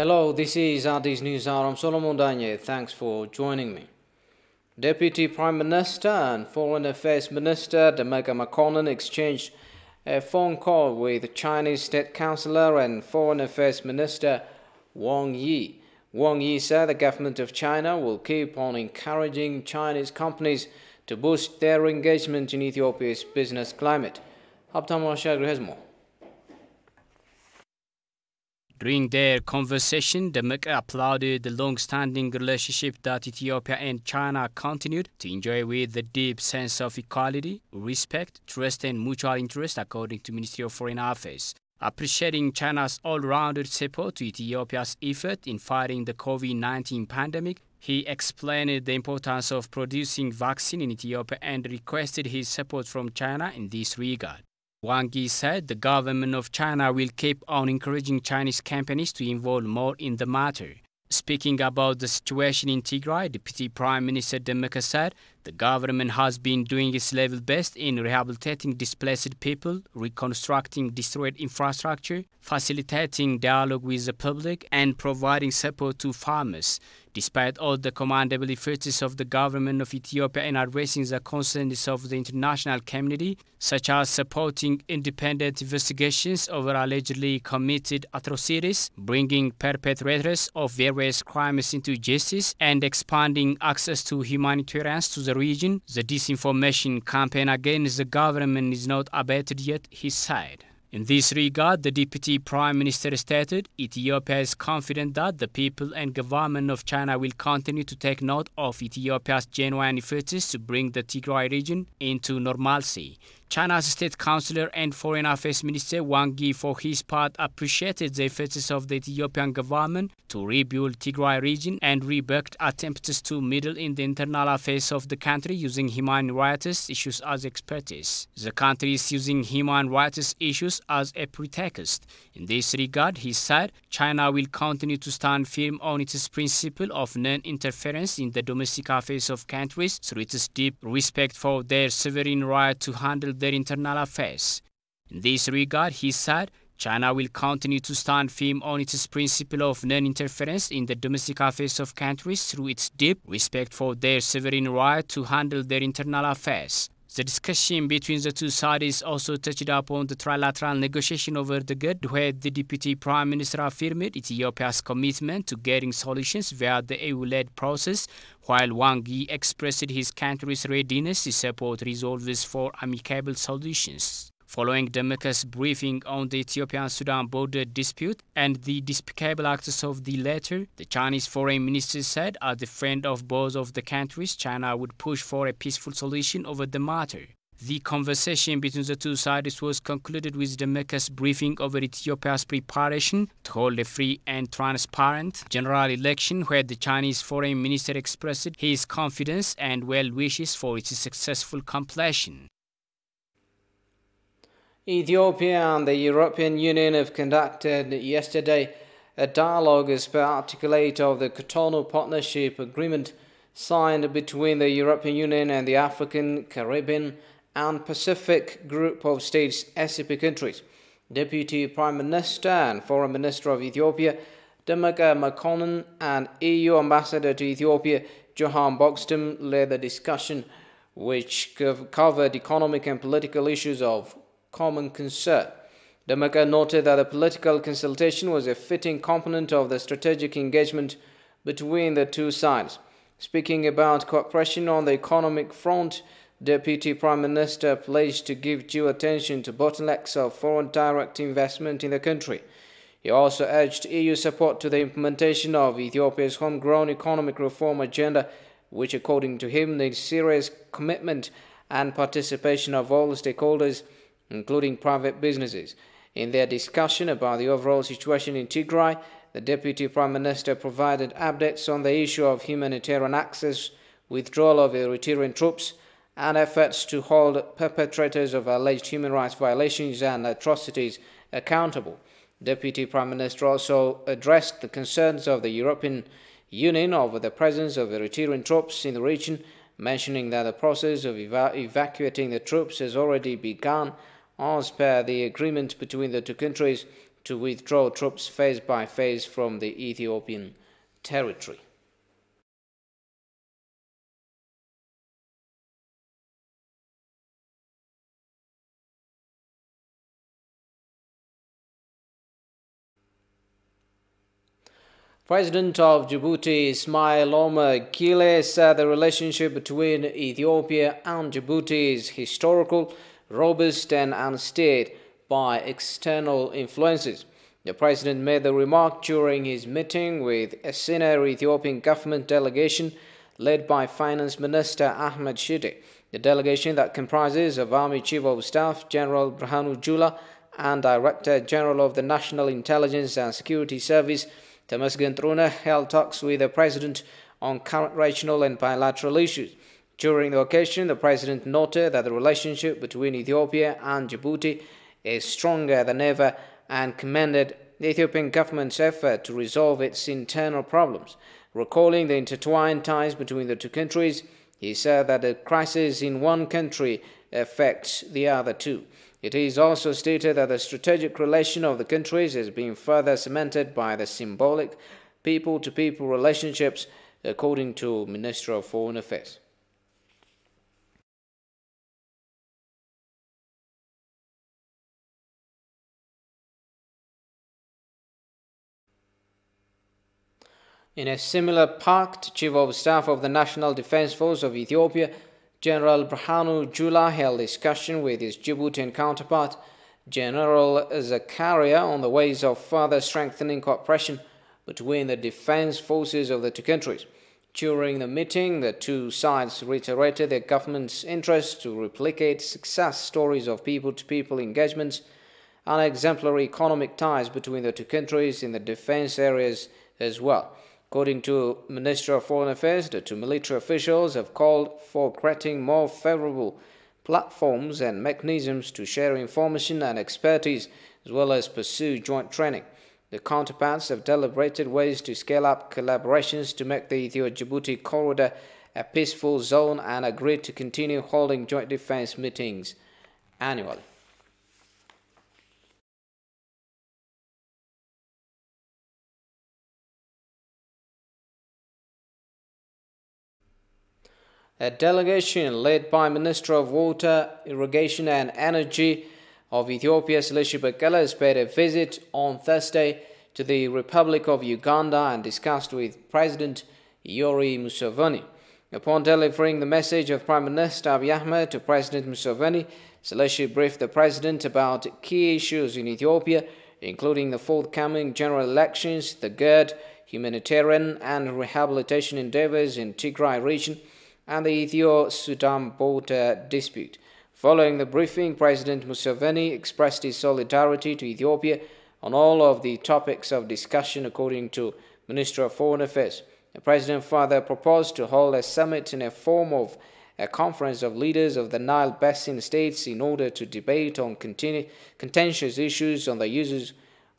Hello, this is Addis News Hour. I'm Solomon Danye. Thanks for joining me. Deputy Prime Minister and Foreign Affairs Minister Demeka Mekonnen exchanged a phone call with Chinese State Councillor and Foreign Affairs Minister Wang Yi. Wang Yi said the government of China will keep on encouraging Chinese companies to boost their engagement in Ethiopia's business climate. Haptam Washagri has more. During their conversation, Demeka applauded the long-standing relationship that Ethiopia and China continued to enjoy with a deep sense of equality, respect, trust and mutual interest, according to Ministry of Foreign Affairs. Appreciating China's all-rounded support to Ethiopia's effort in fighting the COVID-19 pandemic, he explained the importance of producing vaccine in Ethiopia and requested his support from China in this regard. Wang Yi said the government of China will keep on encouraging Chinese companies to involve more in the matter. Speaking about the situation in Tigray, Deputy Prime Minister Demeka said the government has been doing its level best in rehabilitating displaced people, reconstructing destroyed infrastructure, facilitating dialogue with the public, and providing support to farmers. Despite all the commendable efforts of the government of Ethiopia in addressing the concerns of the international community, such as supporting independent investigations over allegedly committed atrocities, bringing perpetrators of various crimes into justice, and expanding access to humanitarians to the region, the disinformation campaign against the government is not abated yet, he said. In this regard, the Deputy Prime Minister stated, Ethiopia is confident that the people and government of China will continue to take note of Ethiopia's genuine efforts to bring the Tigray region into normalcy. China's State Councillor and Foreign Affairs Minister Wang Yi, for his part, appreciated the efforts of the Ethiopian government to rebuild Tigray region and rebuked attempts to meddle in the internal affairs of the country using human rights issues as expertise. The country is using human rights issues as a pretext. In this regard, he said, China will continue to stand firm on its principle of non-interference in the domestic affairs of countries through its deep respect for their sovereign right to handle their internal affairs. In this regard, he said, China will continue to stand firm on its principle of non-interference in the domestic affairs of countries through its deep respect for their sovereign right to handle their internal affairs. The discussion between the two sides also touched upon the trilateral negotiation over the GUD, where the Deputy Prime Minister affirmed Ethiopia's commitment to getting solutions via the EU-led process, while Wang Yi expressed his country's readiness to support resolves for amicable solutions. Following Demeka's briefing on the Ethiopian-Sudan border dispute and the despicable acts of the latter, the Chinese foreign minister said, as a friend of both of the countries, China would push for a peaceful solution over the matter. The conversation between the two sides was concluded with Demeka's briefing over Ethiopia's preparation to hold a free and transparent general election, where the Chinese foreign minister expressed his confidence and well wishes for its successful completion. Ethiopia and the European Union have conducted yesterday a dialogue as per Article 8 of the Cotonou Partnership Agreement signed between the European Union and the African, Caribbean and Pacific Group of States ACP countries. Deputy Prime Minister and Foreign Minister of Ethiopia, Demeka Mekonnen, and EU Ambassador to Ethiopia, Johan Bogstam, led the discussion, which covered economic and political issues of common concern. Demeka noted that the political consultation was a fitting component of the strategic engagement between the two sides. Speaking about cooperation on the economic front, Deputy Prime Minister pledged to give due attention to bottlenecks of foreign direct investment in the country. He also urged EU support to the implementation of Ethiopia's homegrown economic reform agenda, which according to him needs serious commitment and participation of all stakeholders, including private businesses. In their discussion about the overall situation in Tigray, the Deputy Prime Minister provided updates on the issue of humanitarian access, withdrawal of Eritrean troops, and efforts to hold perpetrators of alleged human rights violations and atrocities accountable. Deputy Prime Minister also addressed the concerns of the European Union over the presence of Eritrean troops in the region, mentioning that the process of evacuating the troops has already begun as per the agreement between the two countries to withdraw troops phase by phase from the Ethiopian territory. President of Djibouti Ismail Omar Guelleh said the relationship between Ethiopia and Djibouti is historical, robust and unsteered by external influences. The president made the remark during his meeting with a senior Ethiopian government delegation led by Finance Minister Ahmed Shide. The delegation that comprises of Army Chief of Staff General Birhanu Jula and Director General of the National Intelligence and Security Service Temasgen Truna held talks with the president on current regional and bilateral issues. During the occasion, the president noted that the relationship between Ethiopia and Djibouti is stronger than ever and commended the Ethiopian government's effort to resolve its internal problems. Recalling the intertwined ties between the two countries, he said that the crisis in one country affects the other too. It is also stated that the strategic relation of the countries is being further cemented by the symbolic people-to-people relationships, according to Minister of Foreign Affairs. In a similar pact, Chief of Staff of the National Defense Force of Ethiopia, General Birhanu Jula, held discussion with his Djiboutian counterpart, General Zakaria, on the ways of further strengthening cooperation between the defense forces of the two countries. During the meeting, the two sides reiterated their government's interest to replicate success stories of people-to-people engagements and exemplary economic ties between the two countries in the defense areas as well. According to Minister of Foreign Affairs, the two military officials have called for creating more favorable platforms and mechanisms to share information and expertise, as well as pursue joint training. The counterparts have deliberated ways to scale up collaborations to make the Ethio-Djibouti corridor a peaceful zone and agreed to continue holding joint defense meetings annually. A delegation led by Minister of Water, Irrigation and Energy of Ethiopia, Seleucia Bekele, has paid a visit on Thursday to the Republic of Uganda and discussed with President Yoweri Museveni. Upon delivering the message of Prime Minister Abiy Ahmed to President Museveni, Seleucia briefed the President about key issues in Ethiopia, including the forthcoming general elections, the GERD, humanitarian and rehabilitation endeavors in Tigray region, and the Ethio-Sudan border dispute. Following the briefing, President Museveni expressed his solidarity to Ethiopia on all of the topics of discussion, according to Minister of Foreign Affairs. The President further proposed to hold a summit in a form of a conference of leaders of the Nile Basin states in order to debate on contentious issues on the uses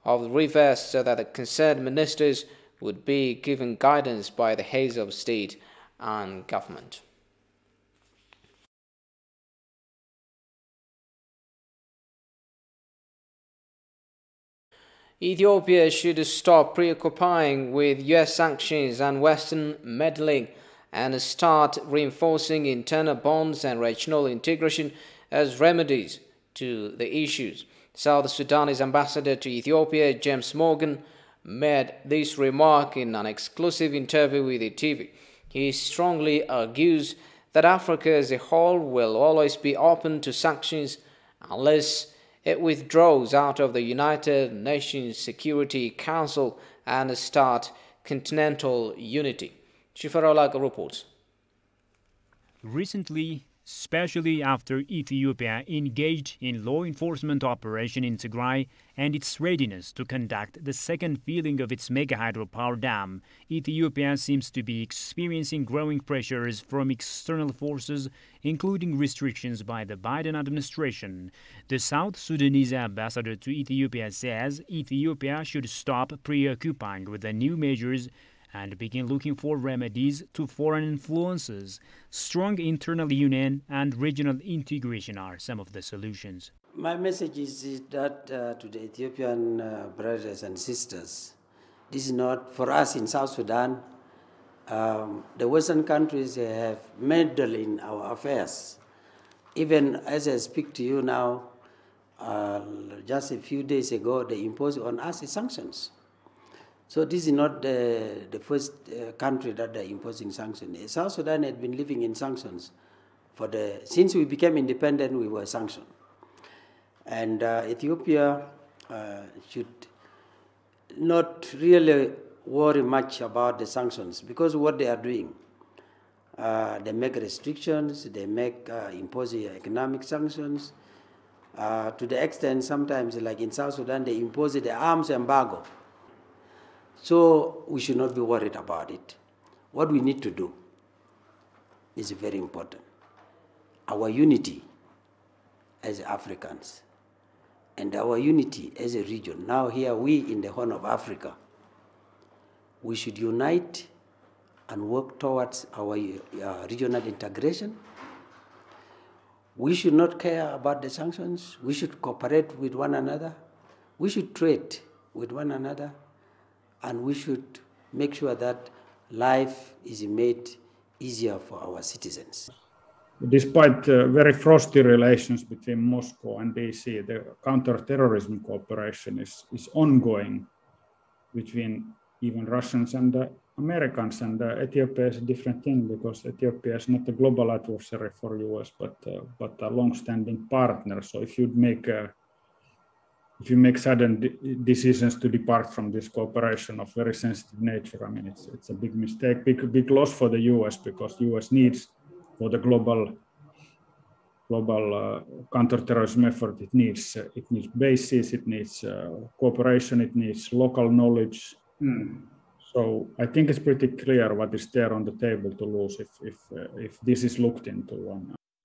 of the rivers so that the concerned ministers would be given guidance by the heads of state and government. Ethiopia should stop preoccupying with US sanctions and Western meddling and start reinforcing internal bonds and regional integration as remedies to the issues. South Sudanese ambassador to Ethiopia, James Morgan, made this remark in an exclusive interview with the TV. He strongly argues that Africa as a whole will always be open to sanctions unless it withdraws out of the United Nations Security Council and start continental unity. Shifarolag reports. Recently, especially after Ethiopia engaged in law enforcement operation in Tigray and its readiness to conduct the second filling of its mega hydropower dam, Ethiopia seems to be experiencing growing pressures from external forces, including restrictions by the Biden administration. The South Sudanese ambassador to Ethiopia says Ethiopia should stop preoccupying with the new measures and begin looking for remedies to foreign influences. Strong internal union and regional integration are some of the solutions. My message is that to the Ethiopian brothers and sisters, this is not for us in South Sudan. The Western countries have meddled in our affairs. Even as I speak to you now, just a few days ago, they imposed on us sanctions. So this is not the first country that they're imposing sanctions. South Sudan had been living in sanctions since we became independent. We were sanctioned, and Ethiopia should not really worry much about the sanctions, because what they are doing, they make restrictions, they make imposing economic sanctions, to the extent sometimes, like in South Sudan, they impose the arms embargo. So we should not be worried about it. What we need to do is very important. Our unity as Africans and our unity as a region. Now here we in the Horn of Africa, we should unite and work towards our regional integration. We should not care about the sanctions. We should cooperate with one another. We should trade with one another. And we should make sure that life is made easier for our citizens. Despite very frosty relations between Moscow and DC, the counter-terrorism cooperation is ongoing between even Russians and Americans. And Ethiopia is a different thing, because Ethiopia is not a global adversary for US, but a long-standing partner. So if you make sudden decisions to depart from this cooperation of very sensitive nature, I mean, it's a big mistake, big loss for the US, because US needs, for the global counterterrorism effort, it needs bases, it needs cooperation, it needs local knowledge. So I think it's pretty clear what is there on the table to lose if this is looked into.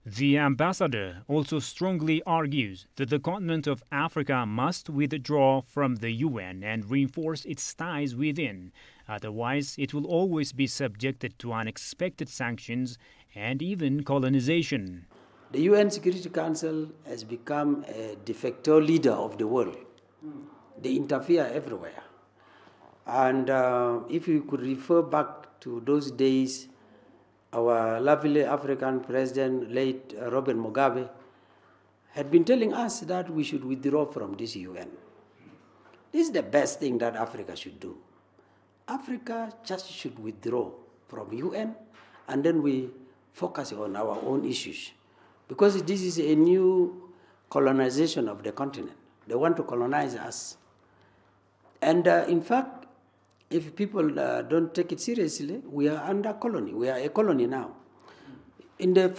The ambassador also strongly argues that the continent of Africa must withdraw from the UN and reinforce its ties within. Otherwise, it will always be subjected to unexpected sanctions and even colonization. The UN Security Council has become a de facto leader of the world. They interfere everywhere. And if you could refer back to those days, our lovely African president, late Robert Mugabe, had been telling us that we should withdraw from this UN. This is the best thing that Africa should do. Africa just should withdraw from UN, and then we focus on our own issues. Because this is a new colonization of the continent. They want to colonize us. And in fact, if people don't take it seriously, we are under colony. We are a colony now. In the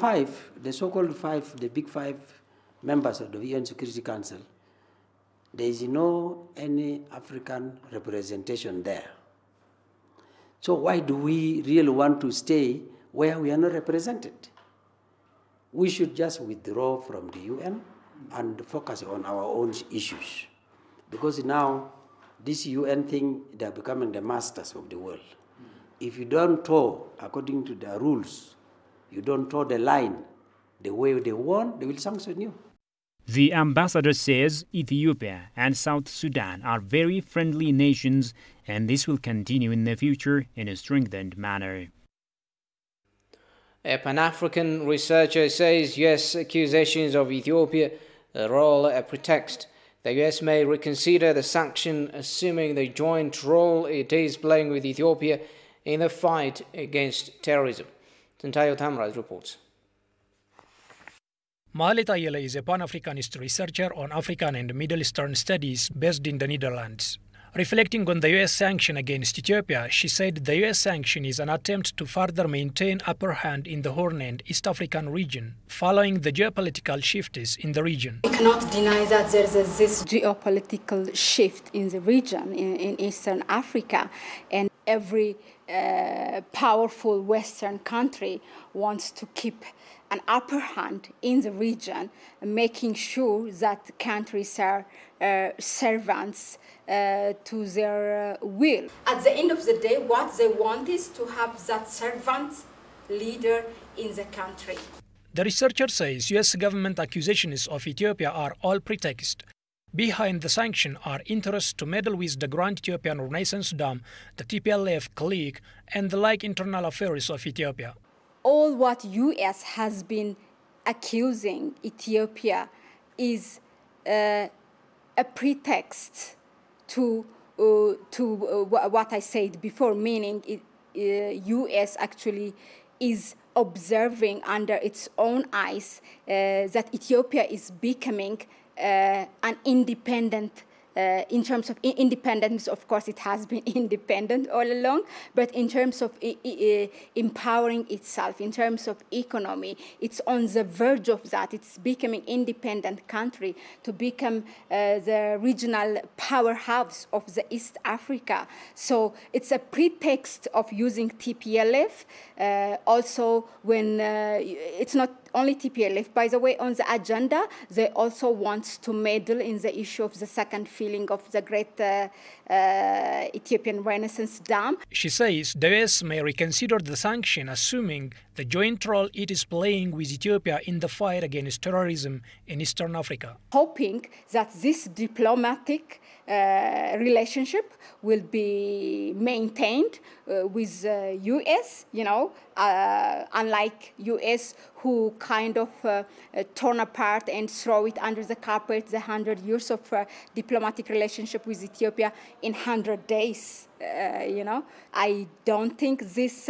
so-called five, the big five members of the UN Security Council, there is any African representation there. So why do we really want to stay where we are not represented? We should just withdraw from the UN and focus on our own issues. Because now, this UN thing, they're becoming the masters of the world. If you don't toe according to their rules, you don't toe the line the way they want, they will sanction you. The ambassador says Ethiopia and South Sudan are very friendly nations, and this will continue in the future in a strengthened manner. A Pan-African researcher says US accusations of Ethiopia are all a pretext. The US may reconsider the sanction, assuming the joint role it is playing with Ethiopia in the fight against terrorism. Tantayo Tamraz reports. Mahalet Ayele is a Pan-Africanist researcher on African and Middle Eastern studies based in the Netherlands. Reflecting on the US sanction against Ethiopia, she said the US sanction is an attempt to further maintain upper hand in the Horn and East African region, following the geopolitical shifts in the region. We cannot deny that there is this geopolitical shift in the region, in Eastern Africa, and every powerful Western country wants to keep an upper hand in the region, making sure that countries are servants to their will. At the end of the day, what they want is to have that servant leader in the country. The researcher says U.S. government accusations of Ethiopia are all pretext. Behind the sanction are interests to meddle with the Grand Ethiopian Renaissance Dam, the TPLF clique, and the like internal affairs of Ethiopia. All what U.S. has been accusing Ethiopia is a pretext to what I said before, meaning U.S. actually is observing under its own eyes that Ethiopia is becoming an independent. In terms of independence, of course, it has been independent all along, but in terms of empowering itself, in terms of economy, it's on the verge of that. It's becoming independent country to become the regional powerhouse of the East Africa. So it's a pretext of using TPLF. Also, when it's not only TPLF, by the way, on the agenda, they also want to meddle in the issue of the second filling of the great Ethiopian Renaissance Dam. She says the US may reconsider the sanction, assuming the joint role it is playing with Ethiopia in the fight against terrorism in Eastern Africa. Hoping that this diplomatic relationship will be maintained with U.S., unlike U.S. who kind of torn apart and throw it under the carpet the 100 years of diplomatic relationship with Ethiopia in 100 days. I don't think this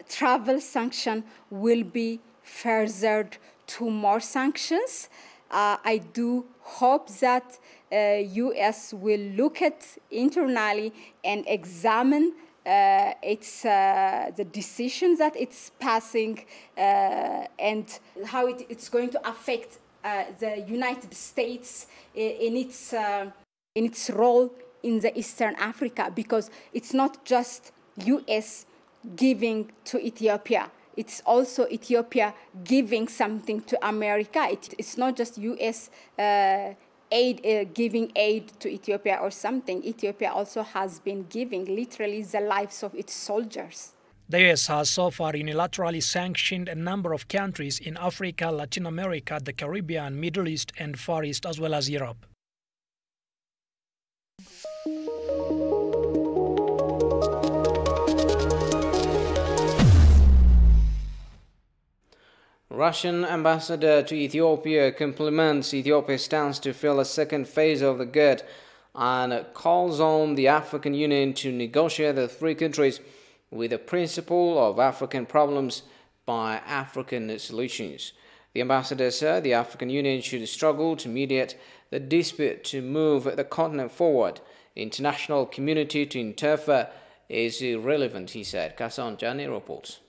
travel sanction will be furthered to more sanctions. I do hope that U.S. will look at internally and examine the decisions that it's passing and how it's going to affect the United States in its role in the Eastern Africa, because it's not just U.S. giving to Ethiopia. It's also Ethiopia giving something to America. It's not just U.S. Giving aid to Ethiopia or something. Ethiopia also has been giving literally the lives of its soldiers. The U.S. has so far unilaterally sanctioned a number of countries in Africa, Latin America, the Caribbean, Middle East, and Far East, as well as Europe. Russian ambassador to Ethiopia compliments Ethiopia's stance to fill a second phase of the GERD and calls on the African Union to negotiate the three countries with the principle of African problems by African solutions. The ambassador said the African Union should struggle to mediate the dispute to move the continent forward. International community to interfere is irrelevant, he said. Kasan Jani reports.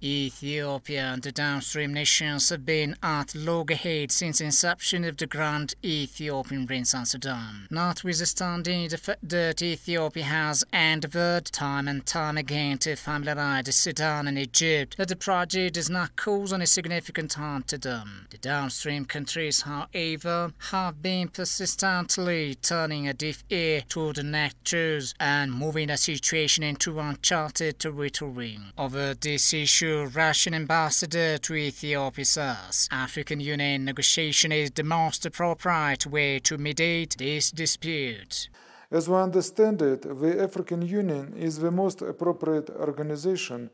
Ethiopia and the downstream nations have been at loggerheads since the inception of the Grand Ethiopian Renaissance Dam. Notwithstanding the fact that Ethiopia has endeavored time and time again to familiarize Sudan and Egypt, that the project does not cause any significant harm to them. The downstream countries, however, have been persistently turning a deaf ear to the lectures and moving the situation into uncharted territory. Over this issue, Russian ambassador to Ethiopia says African Union negotiation is the most appropriate way to mediate this dispute. As we understand it, the African Union is the most appropriate organization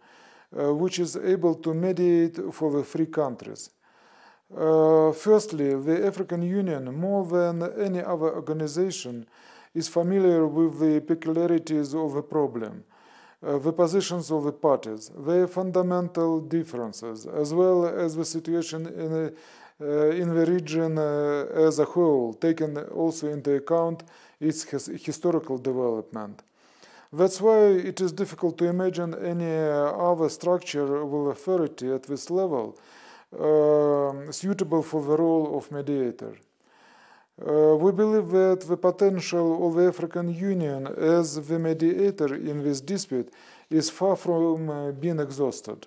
which is able to mediate for the three countries. Firstly, the African Union, more than any other organization, is familiar with the peculiarities of the problem, the positions of the parties, their fundamental differences, as well as the situation in the region as a whole, taking also into account its historical development. That's why it is difficult to imagine any other structure with authority at this level suitable for the role of mediator. We believe that the potential of the African Union as the mediator in this dispute is far from being exhausted.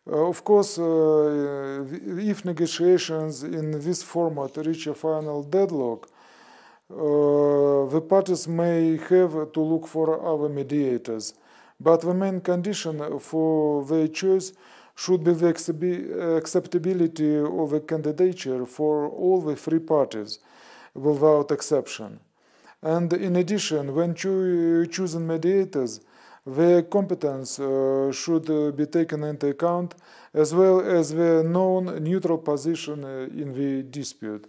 Of course, if negotiations in this format reach a final deadlock, the parties may have to look for other mediators. but the main condition for their choice should be the acceptability of a candidature for all the three parties, without exception. And in addition, when choosing mediators, their competence should be taken into account, as well as their known neutral position in the dispute.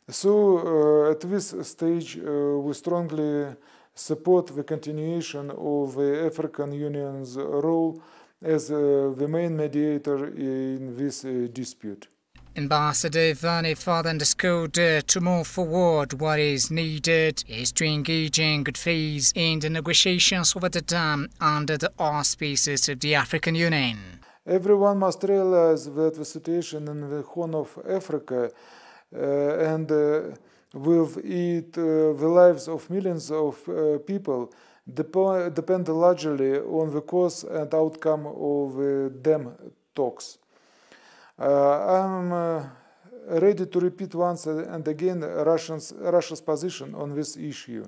So at this stage, we strongly support the continuation of the African Union's role as the main mediator in this dispute. Ambassador Vani further underscored to move forward what is needed is to engage in good faith in the negotiations over the dam under the auspices of the African Union. Everyone must realize that the situation in the Horn of Africa and with it the lives of millions of people depend largely on the course and outcome of the dam talks. I'm ready to repeat once and again Russia's position on this issue.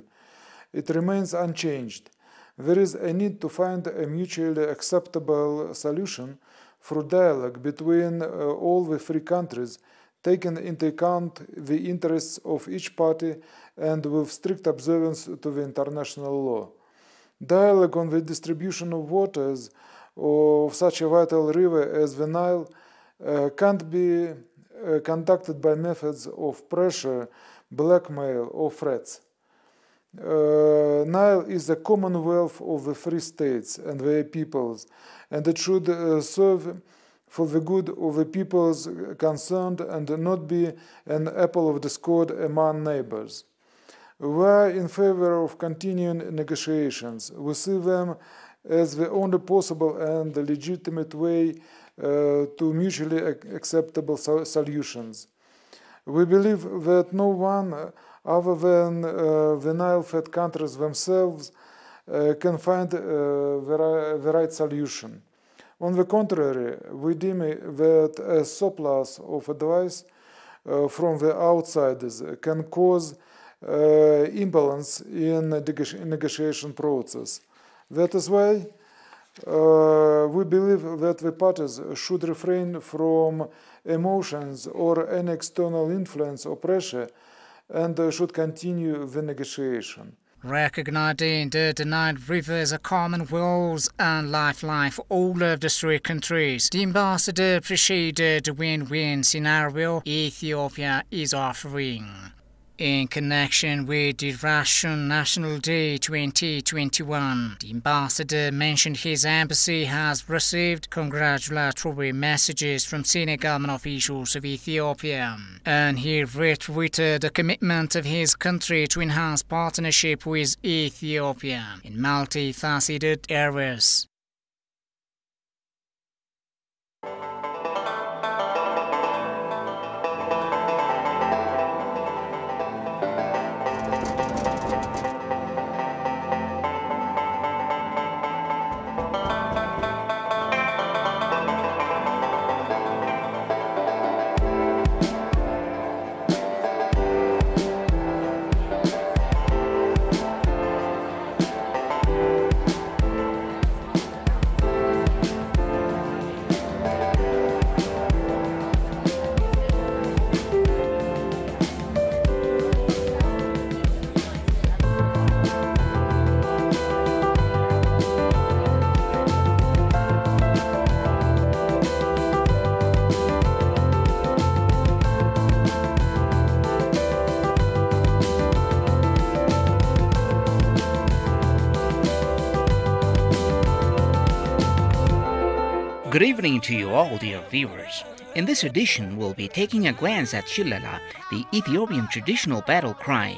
It remains unchanged. There is a need to find a mutually acceptable solution through dialogue between all the three countries, taking into account the interests of each party and with strict observance to the international law. Dialogue on the distribution of waters of such a vital river as the Nile can't be conducted by methods of pressure, blackmail, or threats. Nile is the commonwealth of the free states and their peoples, and it should serve for the good of the peoples concerned and not be an apple of discord among neighbors. We are in favor of continuing negotiations. We see them as the only possible and legitimate way to mutually acceptable solutions. We believe that no one other than the Nile-fed countries themselves can find the right solution. On the contrary, we deem that a surplus of advice from the outsiders can cause imbalance in the negotiation process. That is why we believe that the parties should refrain from emotions or any external influence or pressure and should continue the negotiation. Recognizing the Nile River as a commonwealth and lifeline for all of the three countries, the ambassador appreciated the win-win scenario Ethiopia is offering. In connection with the Russian National Day 2021, the ambassador mentioned his embassy has received congratulatory messages from senior government officials of Ethiopia, and he reiterated the commitment of his country to enhance partnership with Ethiopia in multifaceted areas. Good evening to you all, dear viewers. In this edition, we'll be taking a glance at Shillala, the Ethiopian traditional battle cry.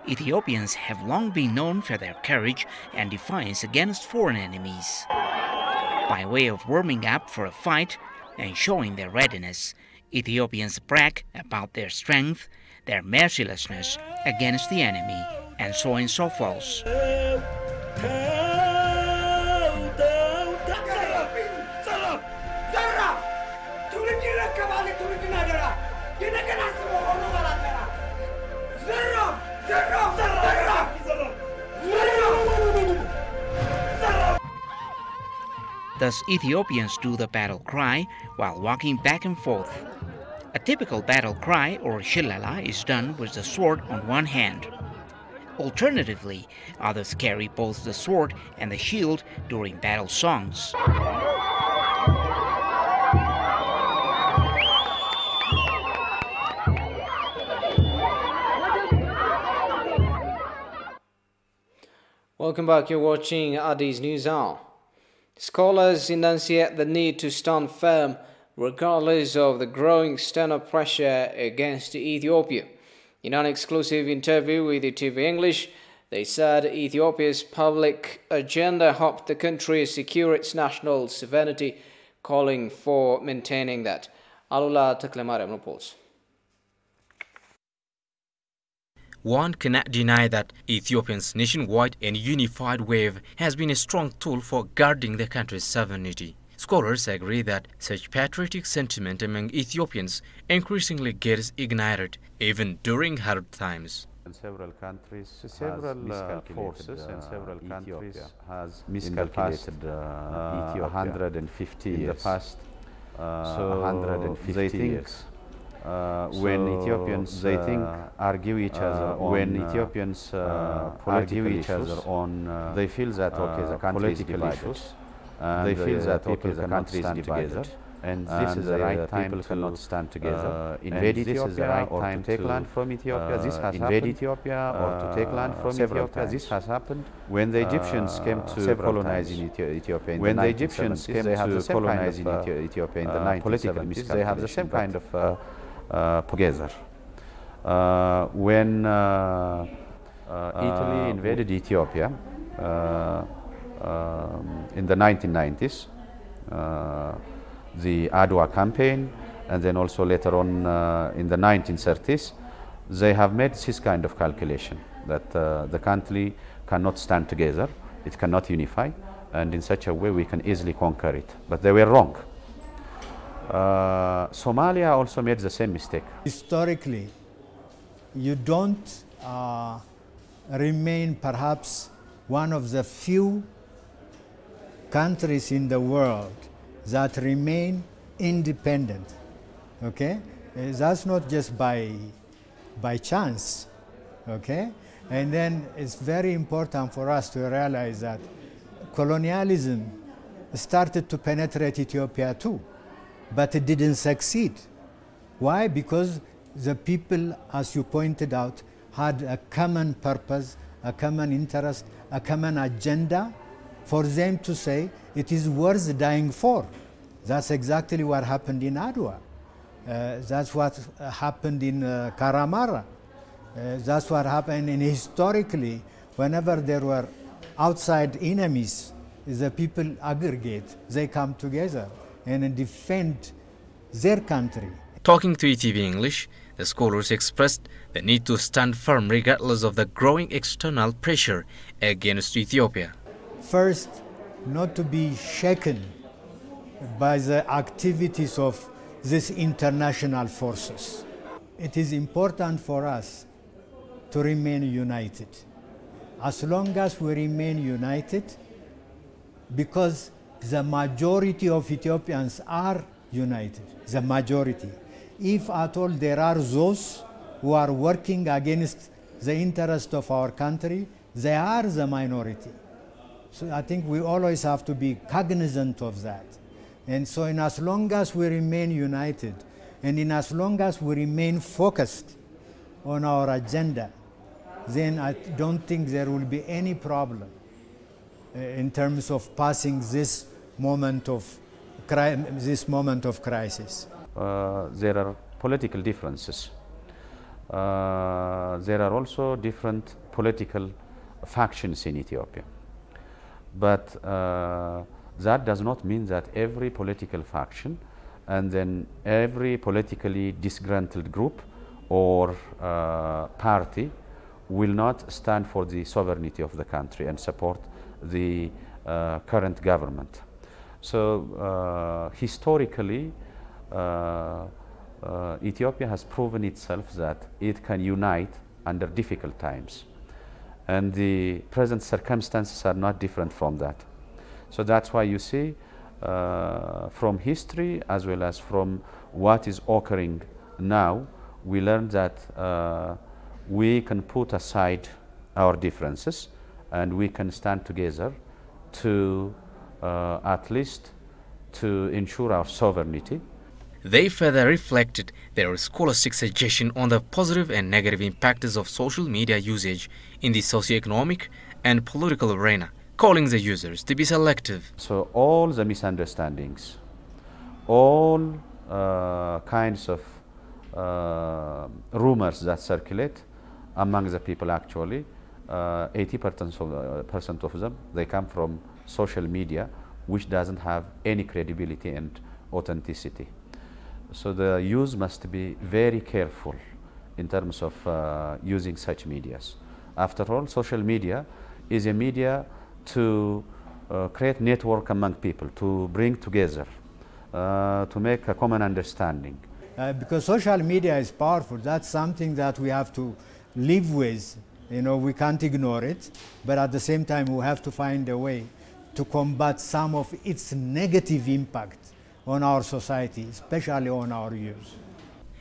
Ethiopians have long been known for their courage and defiance against foreign enemies. By way of warming up for a fight and showing their readiness, Ethiopians brag about their strength, their mercilessness against the enemy, and so on and so forth. Thus, Ethiopians do the battle cry while walking back and forth. A typical battle cry, or shillala, is done with the sword on one hand. Alternatively, others carry both the sword and the shield during battle songs. Welcome back, you're watching Addis News Hour. Scholars enunciate the need to stand firm regardless of the growing external pressure against Ethiopia. In an exclusive interview with Ethiopian English, they said Ethiopia's public agenda helped the country secure its national sovereignty, calling for maintaining that. Alula Taklemariam reports. One cannot deny that Ethiopia's nationwide and unified wave has been a strong tool for guarding the country's sovereignty. Scholars agree that such patriotic sentiment among Ethiopians increasingly gets ignited, even during hard times. Several countries, several forces and several countries has miscalculated Ethiopia 150 years. In the past, so 150 years. When Ethiopians argue each other, when Ethiopians argue each other on, they feel that okay, the country is divided. They feel that okay, the country is divided, and this is the right time people cannot stand together. Invade Ethiopia or to take land from Ethiopia. This has invade Ethiopia or to take land from Ethiopia. This has happened when the Egyptians came to colonize in Ethiopia. When the Egyptians came to colonize in Ethiopia in the 1970s, they have the same kind of together. When Italy invaded Ethiopia in the 1990s, the Adwa campaign, and then also later on in the 1930s, they have made this kind of calculation that the country cannot stand together, it cannot unify, and in such a way we can easily conquer it. But they were wrong. Somalia also made the same mistake. Historically, you don't remain perhaps one of the few countries in the world that remain independent, okay? That's not just by chance, okay? And then it's very important for us to realize that colonialism started to penetrate Ethiopia too, but it didn't succeed. Why? Because the people, as you pointed out, had a common purpose, a common interest, a common agenda for them to say it is worth dying for. That's exactly what happened in Adwa. That's what happened in Karamara. That's what happened historically. Whenever there were outside enemies, the people aggregate, they come together and defend their country. Talking to ETV English, the scholars expressed the need to stand firm regardless of the growing external pressure against Ethiopia. First, not to be shaken by the activities of these international forces. It is important for us to remain united. As long as we remain united, because the majority of Ethiopians are united, the majority. If at all there are those who are working against the interest of our country, they are the minority. So I think we always have to be cognizant of that. And so in as long as we remain united, and in as long as we remain focused on our agenda, then I don't think there will be any problem in terms of passing this moment of crisis. There are political differences. There are also different political factions in Ethiopia. But that does not mean that every political faction and then every politically disgruntled group or party will not stand for the sovereignty of the country and support the current government. So historically, Ethiopia has proven itself that it can unite under difficult times. And the present circumstances are not different from that. So that's why you see from history as well as from what is occurring now, we learned that we can put aside our differences and we can stand together to at least to ensure our sovereignty. They further reflected their scholastic suggestion on the positive and negative impacts of social media usage in the socio-economic and political arena, calling the users to be selective. So all the misunderstandings, all kinds of rumors that circulate among the people, actually 80% of them, they come from social media, which doesn't have any credibility and authenticity. So the use must be very careful in terms of using such medias. After all, social media is a media to create network among people, to bring together, to make a common understanding. Because social media is powerful, that's something that we have to live with. You know, we can't ignore it, but at the same time we have to find a way to combat some of its negative impact on our society, especially on our youth.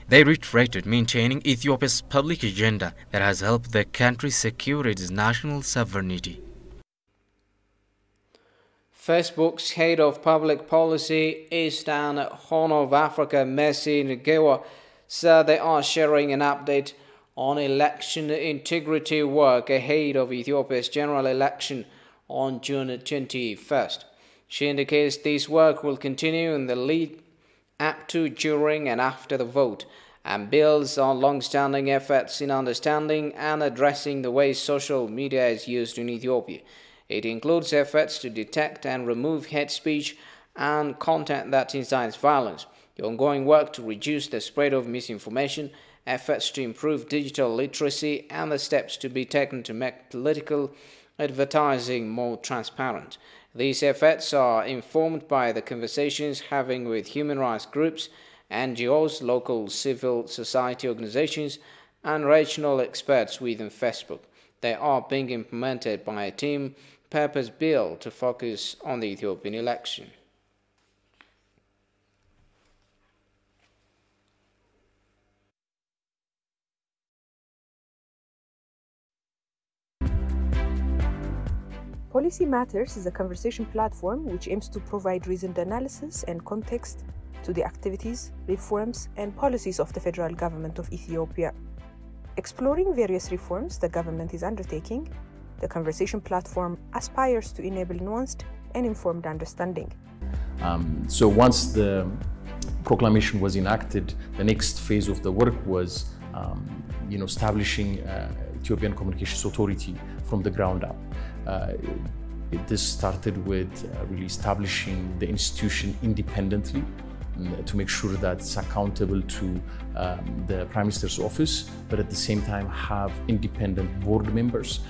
They reiterated maintaining Ethiopia's public agenda that has helped the country secure its national sovereignty. Facebook's head of public policy, East and Horn of Africa, Messi Ngewa, said they are sharing an update on election integrity work ahead of Ethiopia's general election on June 21st. She indicates this work will continue in the lead up to, during and after the vote, and builds on long-standing efforts in understanding and addressing the way social media is used in Ethiopia. It includes efforts to detect and remove hate speech and content that incites violence, the ongoing work to reduce the spread of misinformation, efforts to improve digital literacy, and the steps to be taken to make political advertising more transparent. These efforts are informed by the conversations having with human rights groups, NGOs, local civil society organizations, and regional experts within Facebook. They are being implemented by a team purpose-built to focus on the Ethiopian election. Policy Matters is a conversation platform which aims to provide reasoned analysis and context to the activities, reforms, and policies of the federal government of Ethiopia. Exploring various reforms the government is undertaking, the conversation platform aspires to enable nuanced and informed understanding. So once the proclamation was enacted, the next phase of the work was establishing Ethiopian Communications Authority from the ground up. This started with really establishing the institution independently to make sure that it's accountable to the Prime Minister's office, but at the same time have independent board members.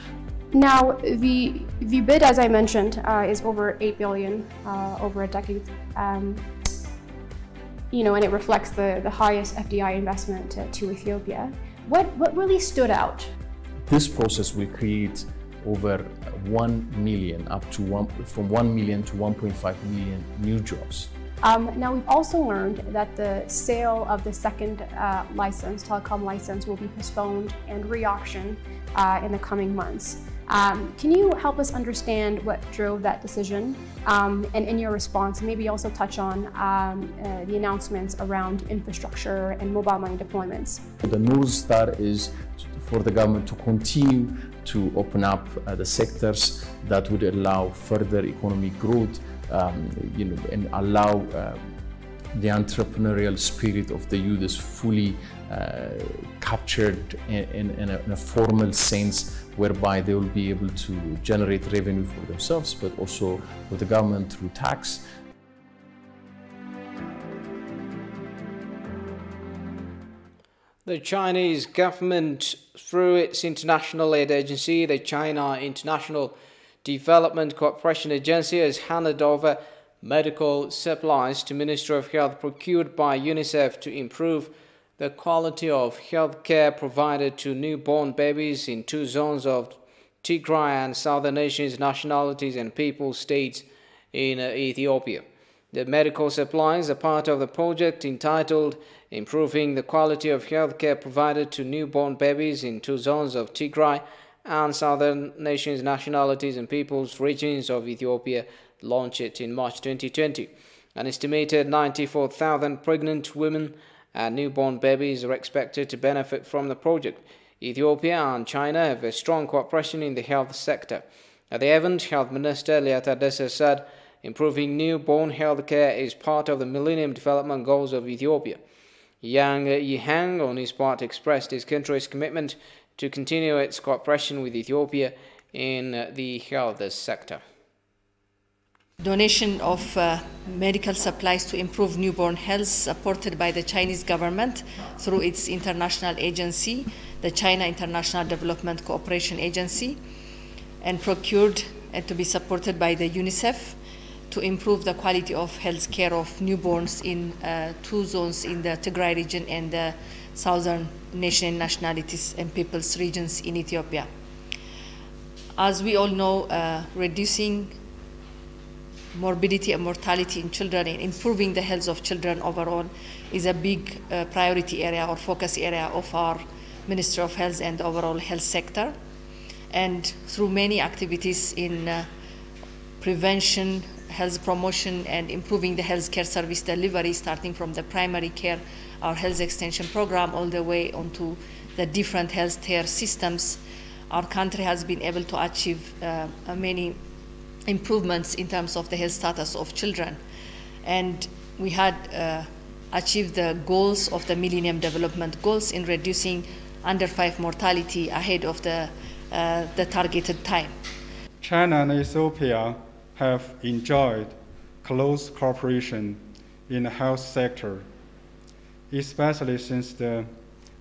Now, the bid, as I mentioned, is over 8 billion over a decade. And it reflects the highest FDI investment to Ethiopia. What really stood out? This process will create over 1 million, from 1 million to 1.5 million new jobs. Now, we've also learned that the sale of the second telecom license will be postponed and re-auctioned in the coming months. Can you help us understand what drove that decision? And in your response, maybe also touch on the announcements around infrastructure and mobile money deployments. The North Star is for the government to continue to open up the sectors that would allow further economic growth, and allow the entrepreneurial spirit of the youth is fully captured in a formal sense, whereby they will be able to generate revenue for themselves, but also for the government through tax. The Chinese government, through its international aid agency, the China International Development Cooperation Agency, has handed over medical supplies to Ministry of Health procured by UNICEF to improve the quality of health care provided to newborn babies in 2 zones of Tigray and Southern Nations nationalities and people states in Ethiopia. The medical supplies are part of the project entitled Improving the Quality of Healthcare Provided to Newborn Babies in 2 zones of Tigray and Southern Nations, Nationalities and Peoples regions of Ethiopia, launched in March 2020. An estimated 94,000 pregnant women and newborn babies are expected to benefit from the project. Ethiopia and China have a strong cooperation in the health sector. At the event, Health Minister Lia Tadesse said improving newborn health care is part of the Millennium Development Goals of Ethiopia. Yang Yihang, on his part, expressed his country's commitment to continue its cooperation with Ethiopia in the health sector. Donation of medical supplies to improve newborn health supported by the Chinese government through its international agency, the China International Development Cooperation Agency, and procured and to be supported by the UNICEF to improve the quality of health care of newborns in 2 zones in the Tigray region and the Southern Nation, Nationalities and Peoples regions in Ethiopia. As we all know, reducing morbidity and mortality in children and improving the health of children overall is a big priority area or focus area of our Ministry of Health and overall health sector. And through many activities in prevention, health promotion, and improving the healthcare service delivery, starting from the primary care, our health extension program, all the way onto the different healthcare systems, our country has been able to achieve many improvements in terms of the health status of children. And we had achieved the goals of the Millennium Development Goals in reducing under 5 mortality ahead of the targeted time. China and Ethiopia have enjoyed close cooperation in the health sector, especially since the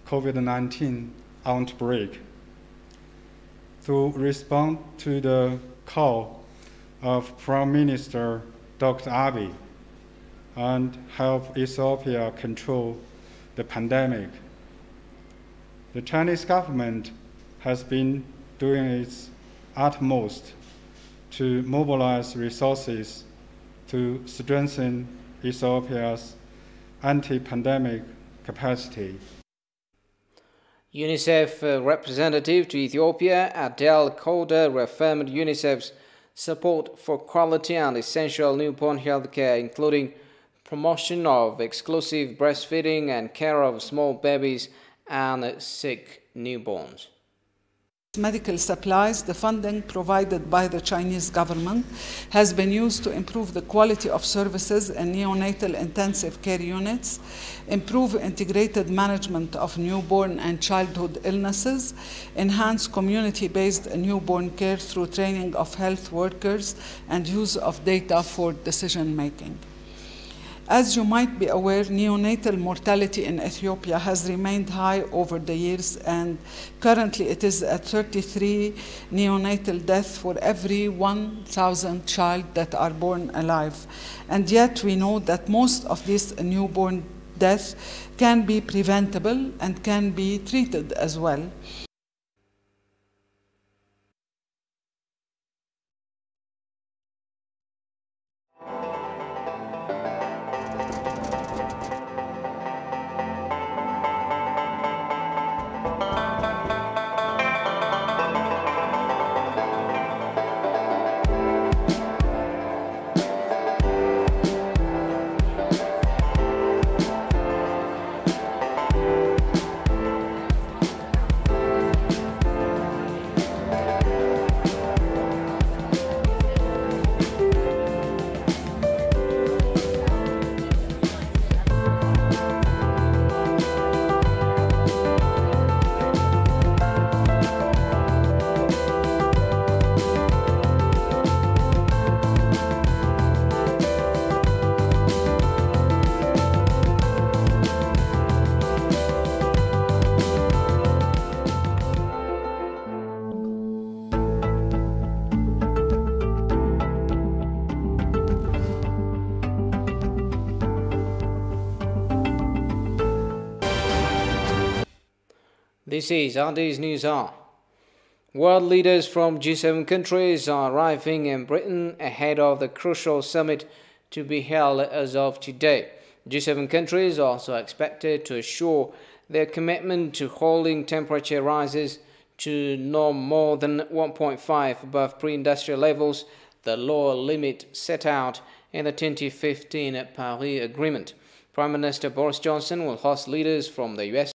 COVID-19 outbreak. To respond to the call of Prime Minister Dr. Abiy and help Ethiopia control the pandemic, the Chinese government has been doing its utmost to mobilize resources to strengthen Ethiopia's anti-pandemic capacity. UNICEF representative to Ethiopia, Adel Koda, reaffirmed UNICEF's support for quality and essential newborn health care, including promotion of exclusive breastfeeding and care of small babies and sick newborns. Medical supplies, the funding provided by the Chinese government has been used to improve the quality of services in neonatal intensive care units, improve integrated management of newborn and childhood illnesses, enhance community-based newborn care through training of health workers and use of data for decision-making. As you might be aware, neonatal mortality in Ethiopia has remained high over the years, and currently it is at 33 neonatal deaths for every 1,000 child that are born alive. And yet we know that most of these newborn deaths can be preventable and can be treated as well. This is Andy's News Hour. World leaders from G7 countries are arriving in Britain ahead of the crucial summit to be held as of today. G7 countries are also expected to assure their commitment to holding temperature rises to no more than 1.5 above pre-industrial levels, the lower limit set out in the 2015 Paris Agreement. Prime Minister Boris Johnson will host leaders from the US,